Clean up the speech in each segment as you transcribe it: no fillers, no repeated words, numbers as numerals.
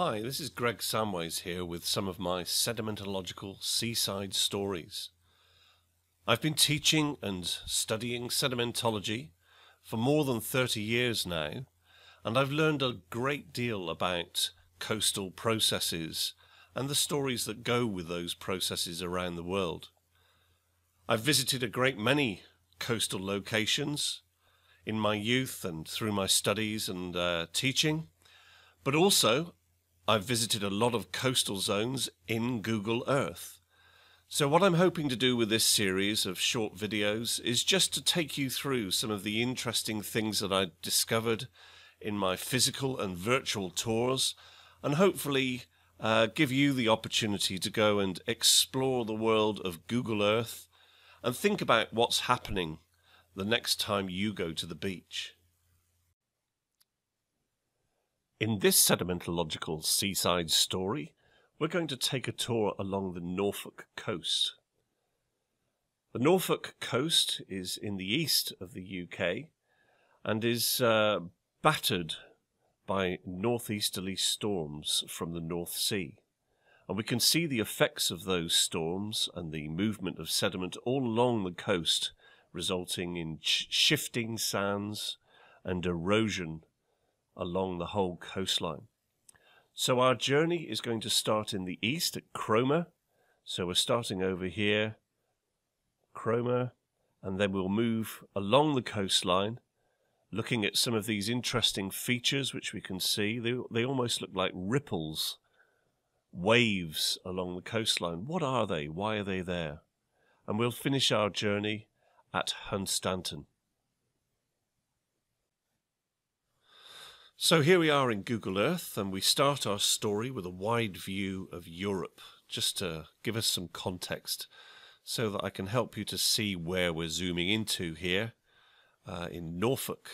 Hi, this is Greg Samways here with some of my sedimentological seaside stories. I've been teaching and studying sedimentology for more than 30 years now, and I've learned a great deal about coastal processes and the stories that go with those processes around the world. I've visited a great many coastal locations in my youth and through my studies and teaching, but also I've visited a lot of coastal zones in Google Earth. So what I'm hoping to do with this series of short videos is just to take you through some of the interesting things that I discovered in my physical and virtual tours, and hopefully give you the opportunity to go and explore the world of Google Earth and think about what's happening the next time you go to the beach. In this sedimentological seaside story, we're going to take a tour along the Norfolk Coast. The Norfolk Coast is in the east of the UK and is battered by northeasterly storms from the North Sea. And we can see the effects of those storms and the movement of sediment all along the coast, resulting in shifting sands and erosion along the whole coastline. So our journey is going to start in the east at Cromer. So we're starting over here, Cromer, and then we'll move along the coastline, looking at some of these interesting features which we can see. They almost look like ripples, waves along the coastline. What are they? Why are they there? And we'll finish our journey at Hunstanton. So here we are in Google Earth, and we start our story with a wide view of Europe, just to give us some context so that I can help you to see where we're zooming into here in Norfolk,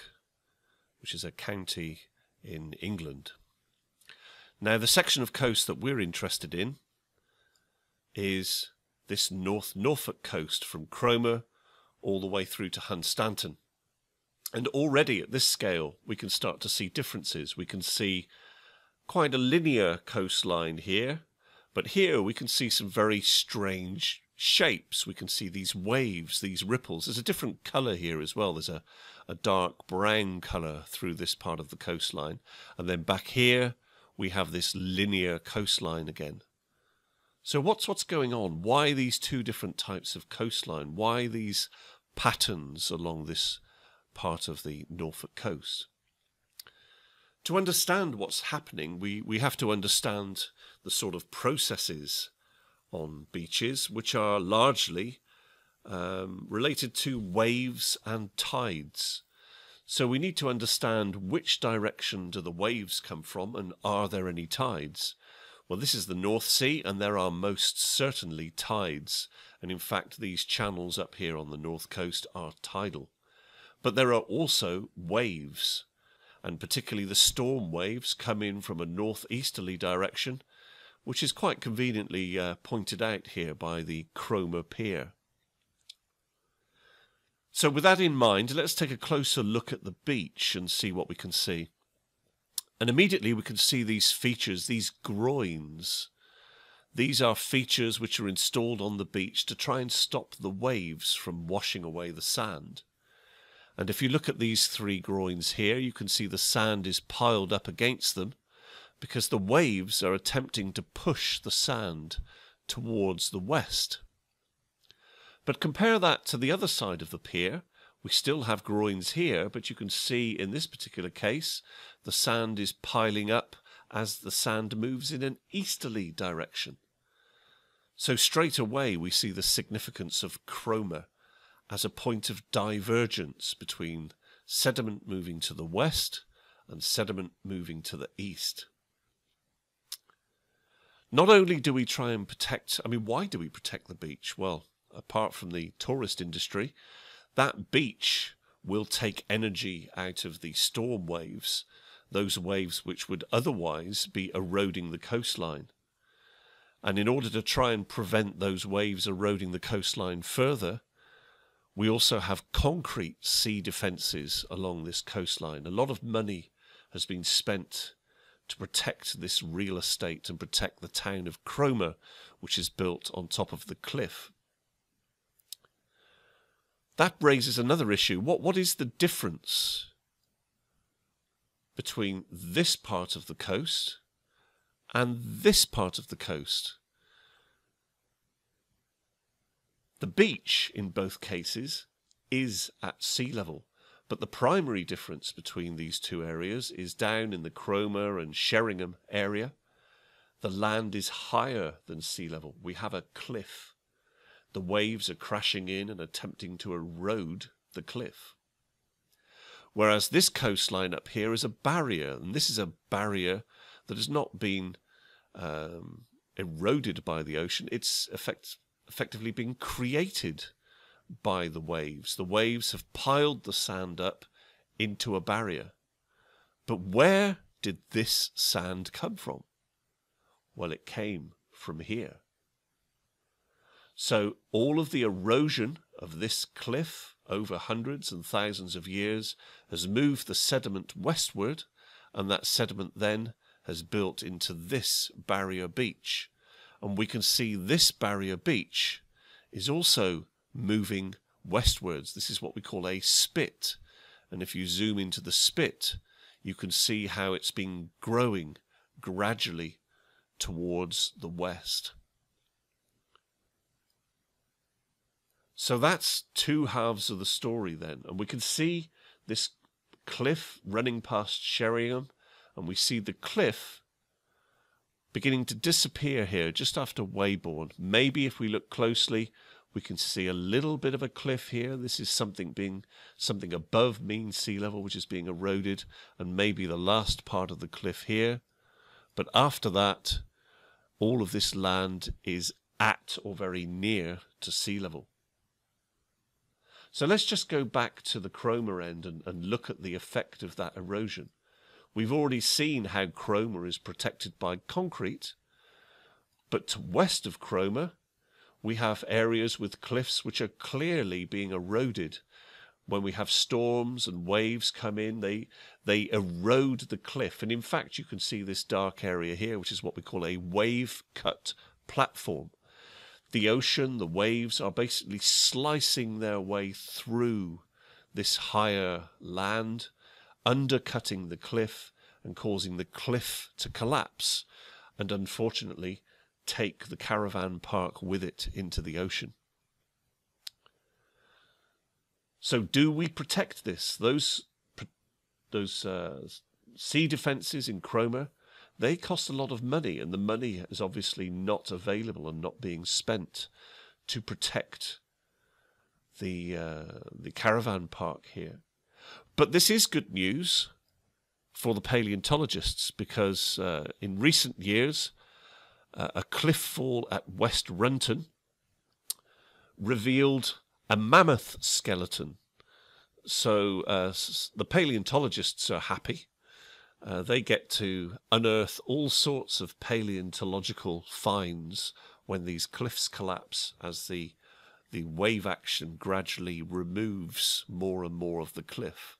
which is a county in England. Now, the section of coast that we're interested in is this North Norfolk coast from Cromer all the way through to Hunstanton. And already at this scale, we can start to see differences. We can see quite a linear coastline here, but here we can see some very strange shapes. We can see these waves, these ripples. There's a different colour here as well. There's a dark brown colour through this part of the coastline. And then back here, we have this linear coastline again. So what's going on? Why these two different types of coastline? Why these patterns along this part of the Norfolk coast? To understand what's happening, we have to understand the sort of processes on beaches, which are largely related to waves and tides. So we need to understand which direction do the waves come from, and are there any tides? Well, this is the North Sea, and there are most certainly tides. And in fact, these channels up here on the north coast are tidal. But there are also waves, and particularly the storm waves come in from a northeasterly direction, which is quite conveniently pointed out here by the Cromer Pier. So with that in mind, let's take a closer look at the beach and see what we can see. And immediately we can see these features, these groins. These are features which are installed on the beach to try and stop the waves from washing away the sand. And if you look at these three groins here, you can see the sand is piled up against them because the waves are attempting to push the sand towards the west. But compare that to the other side of the pier. We still have groins here, but you can see in this particular case, the sand is piling up as the sand moves in an easterly direction. So straight away we see the significance of Cromer as a point of divergence between sediment moving to the west and sediment moving to the east. Not only do we try and protect, why do we protect the beach? Well, apart from the tourist industry, that beach will take energy out of the storm waves, those waves which would otherwise be eroding the coastline. And in order to try and prevent those waves eroding the coastline further, we also have concrete sea defences along this coastline. A lot of money has been spent to protect this real estate and protect the town of Cromer, which is built on top of the cliff. That raises another issue. What is the difference between this part of the coast and this part of the coast? The beach in both cases is at sea level, but the primary difference between these two areas is down in the Cromer and Sheringham area. The land is higher than sea level. We have a cliff. The waves are crashing in and attempting to erode the cliff. Whereas this coastline up here is a barrier, and this is a barrier that has not been eroded by the ocean. It's effectively been created by the waves. The waves have piled the sand up into a barrier. But where did this sand come from? Well, it came from here. So all of the erosion of this cliff over hundreds and thousands of years has moved the sediment westward, and that sediment then has built into this barrier beach. And we can see this barrier beach is also moving westwards. This is what we call a spit. And if you zoom into the spit, you can see how it's been growing gradually towards the west. So that's two halves of the story then. And we can see this cliff running past Sheringham, and we see the cliff beginning to disappear here just after Weybourne. Maybe if we look closely, we can see a little bit of a cliff here. This is something above mean sea level, which is being eroded, and maybe the last part of the cliff here. But after that, all of this land is at or very near to sea level. So let's just go back to the Cromer end and look at the effect of that erosion. We've already seen how Cromer is protected by concrete, but to west of Cromer, we have areas with cliffs which are clearly being eroded. When we have storms and waves come in, they erode the cliff. And in fact, you can see this dark area here, which is what we call a wave-cut platform. The ocean, the waves are basically slicing their way through this higher land, undercutting the cliff and causing the cliff to collapse and unfortunately take the caravan park with it into the ocean. So do we protect this? Those sea defences in Cromer, they cost a lot of money, and the money is obviously not available and not being spent to protect the caravan park here. But this is good news for the paleontologists, because in recent years, a cliff fall at West Renton revealed a mammoth skeleton. So the paleontologists are happy. They get to unearth all sorts of paleontological finds when these cliffs collapse, as the wave action gradually removes more and more of the cliff.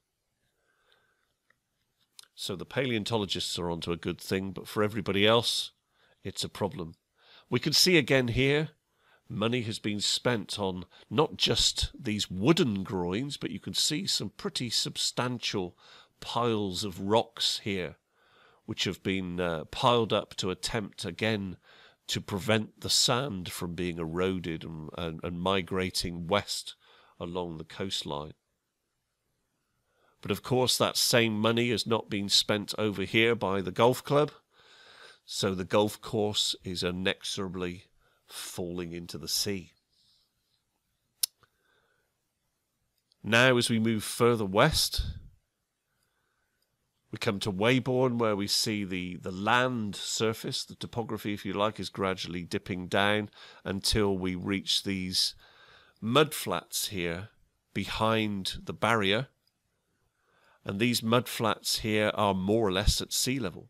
So the paleontologists are onto a good thing, but for everybody else, it's a problem. We can see again here, money has been spent on not just these wooden groins, but you can see some pretty substantial piles of rocks here, which have been piled up to attempt again to prevent the sand from being eroded and migrating west along the coastline. But of course that same money has not been spent over here by the golf club, so the golf course is inexorably falling into the sea. Now as we move further west, we come to Weybourne, where we see the land surface, the topography, if you like, is gradually dipping down until we reach these mudflats here behind the barrier. And these mudflats here are more or less at sea level.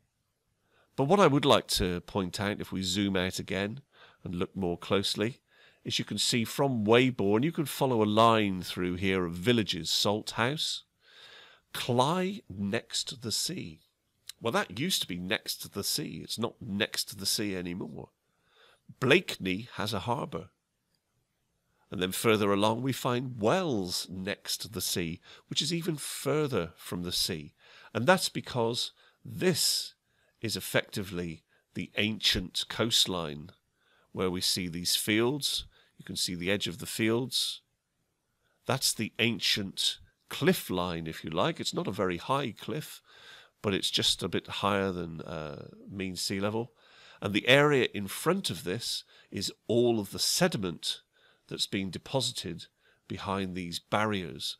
But what I would like to point out, if we zoom out again and look more closely, is you can see from Weybourne, you can follow a line through here of villages: Salthouse, Cly next to the sea. Well, that used to be next to the sea. It's not next to the sea anymore. Blakeney has a harbour. And then further along we find Wells next to the sea, which is even further from the sea. And that's because this is effectively the ancient coastline where we see these fields. You can see the edge of the fields. That's the ancient cliff line, if you like. It's not a very high cliff, but it's just a bit higher than mean sea level. And the area in front of this is all of the sediment that's been deposited behind these barriers.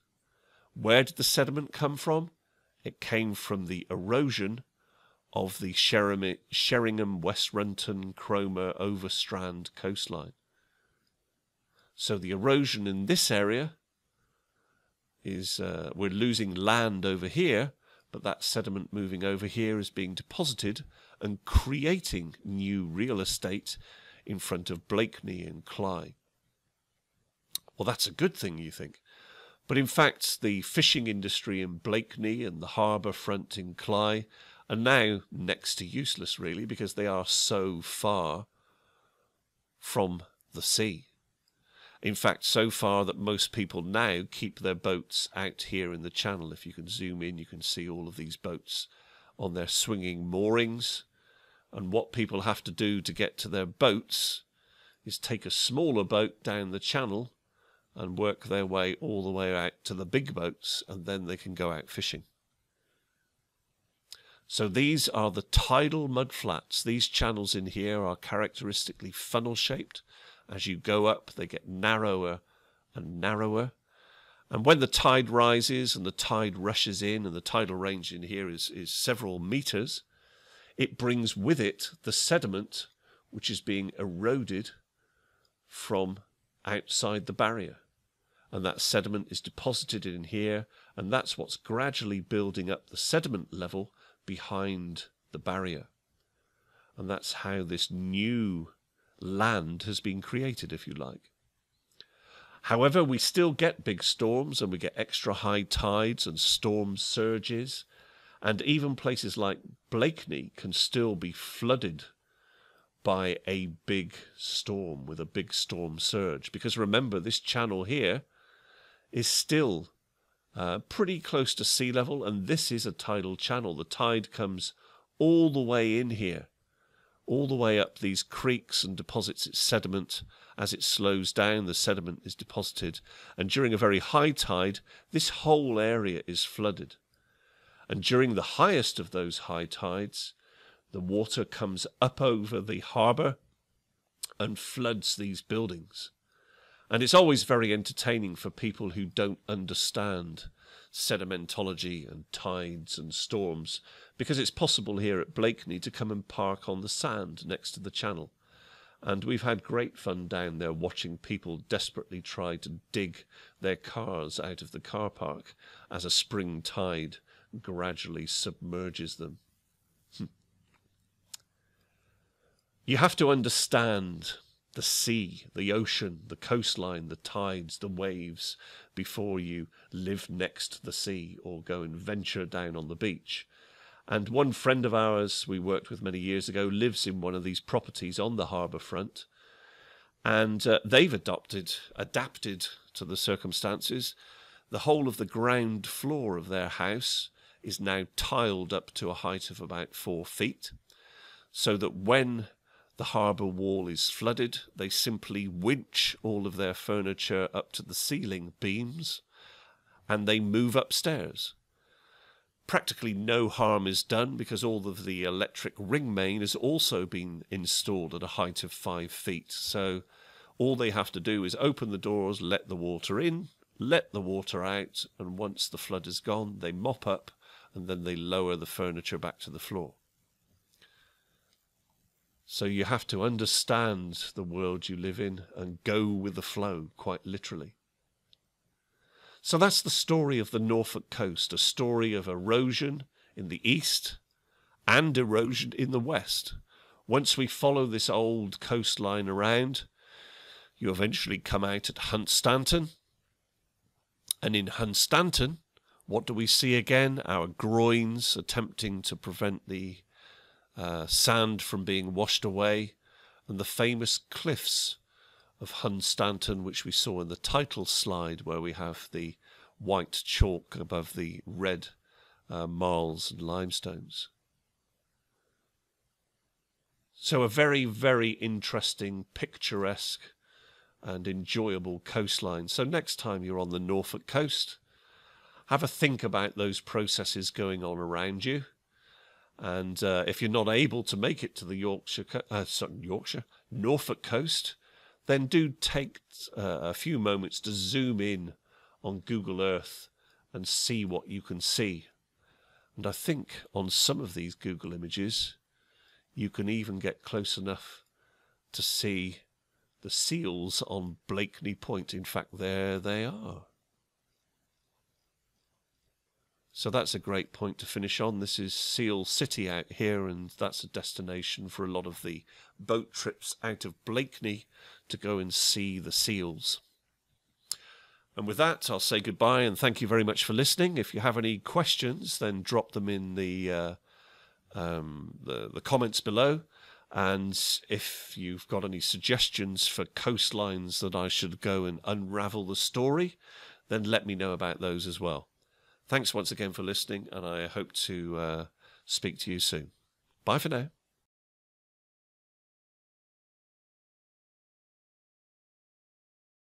Where did the sediment come from? It came from the erosion of the Sheringham, West Renton, Cromer, Overstrand coastline. So the erosion in this area is, we're losing land over here, but that sediment moving over here is being deposited and creating new real estate in front of Blakeney and Cley. Well, that's a good thing, you think. But in fact, the fishing industry in Blakeney and the harbour front in Cley are now next to useless, really, because they are so far from the sea. In fact, so far that most people now keep their boats out here in the channel. If you can zoom in, you can see all of these boats on their swinging moorings. And what people have to do to get to their boats is take a smaller boat down the channel and work their way all the way out to the big boats, and then they can go out fishing. So these are the tidal mudflats. These channels in here are characteristically funnel-shaped. As you go up, they get narrower and narrower. And when the tide rises and the tide rushes in, and the tidal range in here is several meters, it brings with it the sediment which is being eroded from outside the barrier. And that sediment is deposited in here, and that's what's gradually building up the sediment level behind the barrier. And that's how this new land has been created, if you like. However, we still get big storms, and we get extra high tides and storm surges, and even places like Blakeney can still be flooded by a big storm, with a big storm surge. Because remember, this channel here is still pretty close to sea level, and this is a tidal channel. The tide comes all the way in here, all the way up these creeks, and deposits its sediment. As it slows down, the sediment is deposited, and during a very high tide, this whole area is flooded. And during the highest of those high tides, the water comes up over the harbour and floods these buildings. And it's always very entertaining for people who don't understand sedimentology and tides and storms, because it's possible here at Blakeney to come and park on the sand next to the channel. And we've had great fun down there watching people desperately try to dig their cars out of the car park as a spring tide gradually submerges them. You have to understand the sea, the ocean, the coastline, the tides, the waves, before you live next to the sea or go and venture down on the beach. And one friend of ours we worked with many years ago lives in one of these properties on the harbour front, and they've adapted to the circumstances. The whole of the ground floor of their house is now tiled up to a height of about 4 feet, so that when the harbour wall is flooded, they simply winch all of their furniture up to the ceiling beams, and they move upstairs. Practically no harm is done, because all of the electric ring main has also been installed at a height of 5 feet. So all they have to do is open the doors, let the water in, let the water out, and once the flood is gone, they mop up, and then they lower the furniture back to the floor. So you have to understand the world you live in and go with the flow, quite literally. So that's the story of the Norfolk coast, a story of erosion in the east and erosion in the west. Once we follow this old coastline around, you eventually come out at Hunstanton. And in Hunstanton, What do we see again? Our groins attempting to prevent the sand from being washed away, and the famous cliffs of Hunstanton, which we saw in the title slide, where we have the white chalk above the red marls and limestones. So a very, very interesting, picturesque and enjoyable coastline. So next time you're on the Norfolk coast, have a think about those processes going on around you. And if you're not able to make it to the Norfolk coast, then do take a few moments to zoom in on Google Earth and see what you can see. And I think on some of these Google images, you can even get close enough to see the seals on Blakeney Point. In fact, there they are. So that's a great point to finish on. This is Seal City out here, and that's a destination for a lot of the boat trips out of Blakeney to go and see the seals. And with that, I'll say goodbye and thank you very much for listening. If you have any questions, then drop them in the comments below. And if you've got any suggestions for coastlines that I should go and unravel the story, then let me know about those as well. Thanks once again for listening, and I hope to speak to you soon. Bye for now.